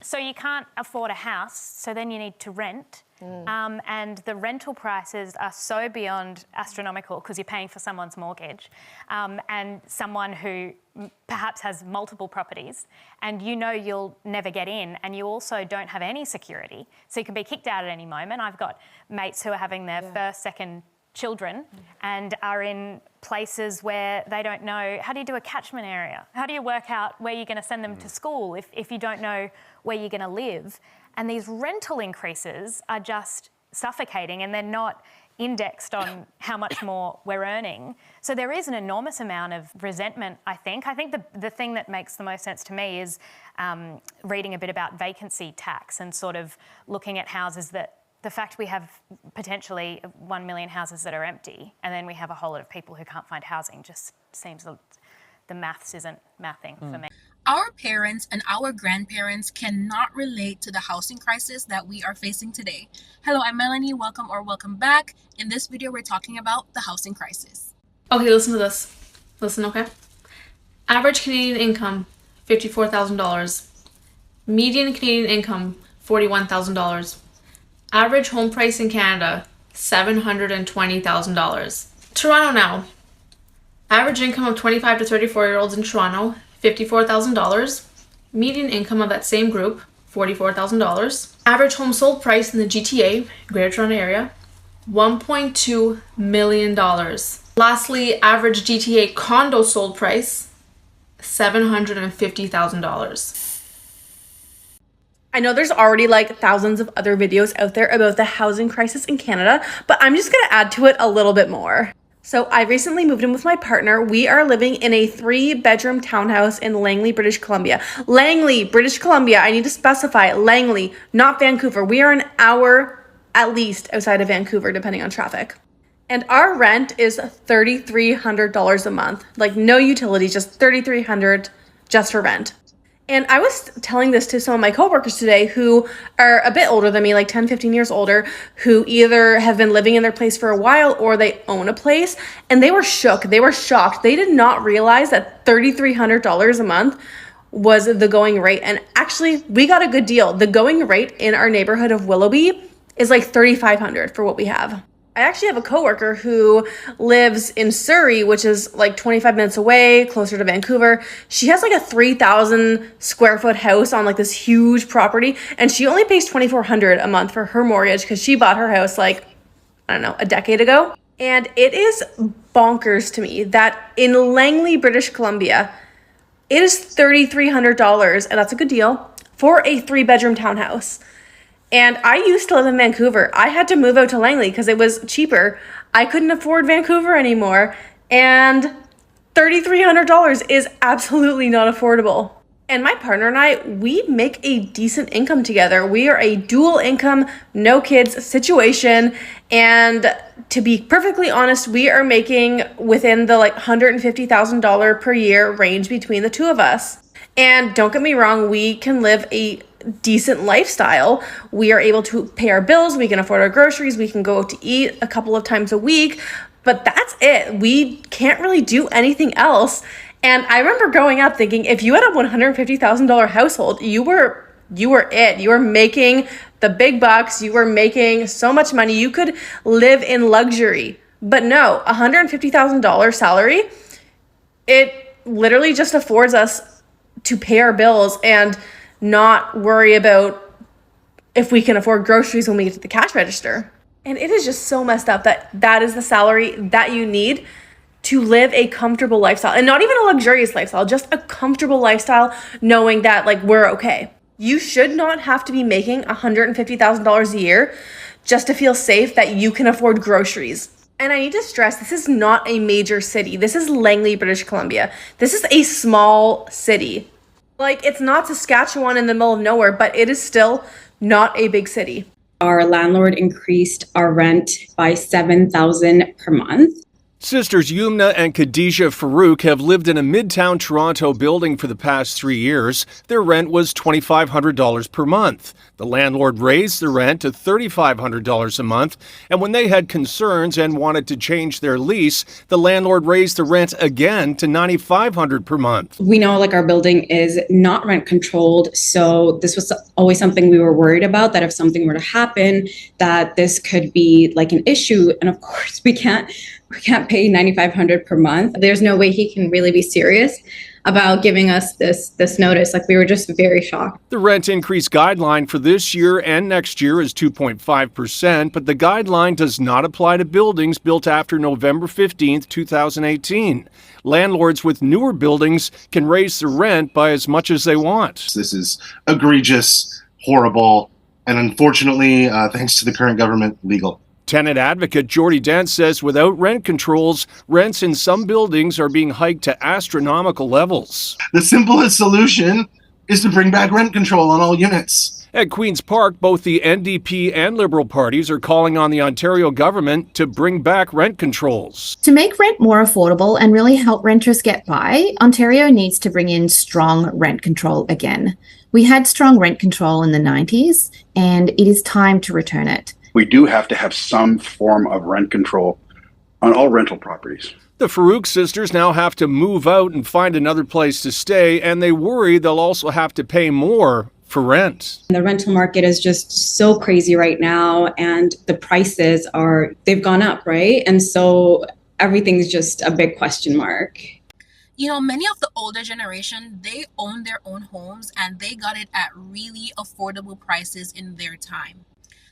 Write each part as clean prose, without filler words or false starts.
So you can't afford a house, so then you need to rent. And the rental prices are so beyond astronomical because you're paying for someone's mortgage, and someone who perhaps has multiple properties, and you know you'll never get in, and you also don't have any security. So you can be kicked out at any moment. I've got mates who are having their first, second children and are in places where they don't know, how do you do a catchment area? How do you work out where you're going to send them to school if you don't know where you're going to live? And these rental increases are just suffocating, and they're not indexed on how much more we're earning. So there is an enormous amount of resentment, I think. I think the thing that makes the most sense to me is reading a bit about vacancy tax and sort of looking at houses that, the fact we have potentially 1 million houses that are empty, and then we have a whole lot of people who can't find housing, just seems the maths isn't mathing for me. Our parents and our grandparents cannot relate to the housing crisis that we are facing today. Hello, I'm Melanie. Welcome back. In this video, we're talking about the housing crisis. Okay, listen to this. Listen, okay? Average Canadian income, $54,000. Median Canadian income, $41,000. Average home price in Canada, $720,000. Toronto now. Average income of 25 to 34-year-olds in Toronto, $54,000. Median income of that same group, $44,000. Average home sold price in the GTA, Greater Toronto Area, $1.2 million. Lastly, average GTA condo sold price, $750,000. I know there's already like thousands of other videos out there about the housing crisis in Canada, but I'm just gonna add to it a little bit more. So I recently moved in with my partner. We are living in a 3-bedroom townhouse in Langley, British Columbia. Langley, British Columbia. I need to specify Langley, not Vancouver. We are an hour at least outside of Vancouver, depending on traffic. And our rent is $3,300 a month. Like no utilities, just $3,300 just for rent. And I was telling this to some of my coworkers today who are a bit older than me, like 10, 15 years older, who either have been living in their place for a while or they own a place. And they were shook. They were shocked. They did not realize that $3,300 a month was the going rate. And actually, we got a good deal. The going rate in our neighborhood of Willoughby is like $3,500 for what we have. I actually have a coworker who lives in Surrey, which is like 25 minutes away, closer to Vancouver. She has like a 3,000 square foot house on like this huge property, and she only pays $2,400 a month for her mortgage because she bought her house like, I don't know, a decade ago. And it is bonkers to me that in Langley, British Columbia, it is $3,300, and that's a good deal, for a 3-bedroom townhouse. And I used to live in Vancouver. I had to move out to Langley because it was cheaper. I couldn't afford Vancouver anymore. And $3,300 is absolutely not affordable. And my partner and I, we make a decent income together. We are a dual income, no kids situation. And to be perfectly honest, we are making within the like $150,000 per year range between the two of us. And don't get me wrong, we can live a decent lifestyle. We are able to pay our bills, we can afford our groceries, we can go out to eat a couple of times a week, but that's it. We can't really do anything else. And I remember growing up thinking, if you had a $150,000 household, you were it. You were making the big bucks, you were making so much money, you could live in luxury. But no, $150,000 salary, it literally just affords us to pay our bills and not worry about if we can afford groceries when we get to the cash register. And it is just so messed up that that is the salary that you need to live a comfortable lifestyle, and not even a luxurious lifestyle, just a comfortable lifestyle, knowing that like we're okay. You should not have to be making $150,000 a year just to feel safe that you can afford groceries. And I need to stress, this is not a major city. This is Langley, British Columbia. This is a small city. Like, it's not Saskatchewan in the middle of nowhere, but it is still not a big city. Our landlord increased our rent by $7,000 per month. Sisters Yumna and Khadija Farouk have lived in a midtown Toronto building for the past 3 years. Their rent was $2,500 per month. The landlord raised the rent to $3,500 a month, and when they had concerns and wanted to change their lease, the landlord raised the rent again to $9,500 per month. We know our building is not rent controlled, so this was always something we were worried about, that if something were to happen, that this could be an issue. And of course, we can't pay $9,500 per month. There's no way he can really be serious about giving us this notice. We were just very shocked. The rent increase guideline for this year and next year is 2.5%, but the guideline does not apply to buildings built after November 15th, 2018. Landlords with newer buildings can raise the rent by as much as they want. This is egregious, horrible, and unfortunately, thanks to the current government, legal. Tenant advocate Jordy Dent says without rent controls, rents in some buildings are being hiked to astronomical levels. The simplest solution is to bring back rent control on all units. At Queen's Park, both the NDP and Liberal parties are calling on the Ontario government to bring back rent controls. To make rent more affordable and really help renters get by, Ontario needs to bring in strong rent control again. We had strong rent control in the 90s, and it is time to return it. We do have to have some form of rent control on all rental properties. The Farouk sisters now have to move out and find another place to stay, and they worry they'll also have to pay more for rent. The rental market is just so crazy right now, and the prices they've gone up, right? And so everything's just a big question mark. Many of the older generation, they own their own homes and they got it at really affordable prices in their time.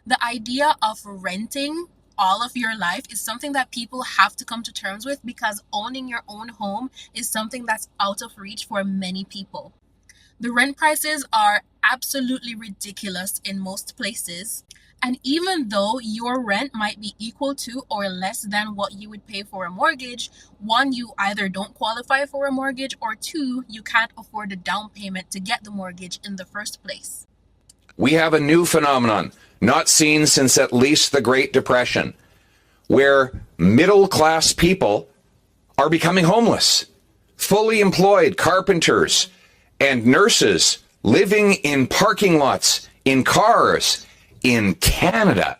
The idea of renting all of your life is something that people have to come to terms with, because owning your own home is something that's out of reach for many people. The rent prices are absolutely ridiculous in most places. And even though your rent might be equal to or less than what you would pay for a mortgage, one, you either don't qualify for a mortgage, or two, you can't afford a down payment to get the mortgage in the first place. We have a new phenomenon, not seen since at least the Great Depression, where middle-class people are becoming homeless. Fully employed carpenters and nurses living in parking lots, in cars, in Canada.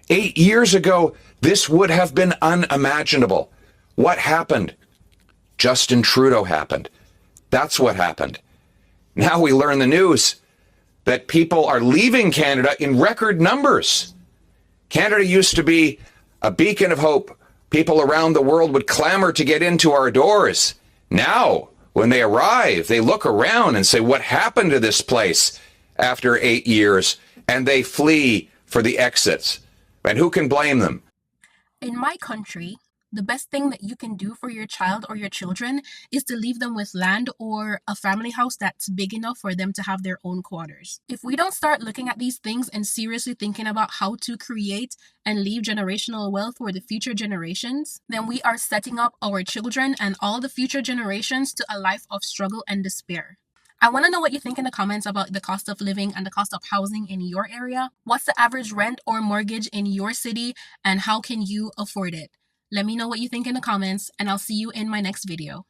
8 years ago, this would have been unimaginable. What happened? Justin Trudeau happened. That's what happened. Now we learn the news that people are leaving Canada in record numbers. Canada used to be a beacon of hope. People around the world would clamor to get into our doors. Now, when they arrive, they look around and say, what happened to this place after 8 years? And they flee for the exits. And who can blame them? In my country, the best thing that you can do for your child or your children is to leave them with land or a family house that's big enough for them to have their own quarters. If we don't start looking at these things and seriously thinking about how to create and leave generational wealth for the future generations, then we are setting up our children and all the future generations to a life of struggle and despair. I want to know what you think in the comments about the cost of living and the cost of housing in your area. What's the average rent or mortgage in your city, and how can you afford it? Let me know what you think in the comments, and I'll see you in my next video.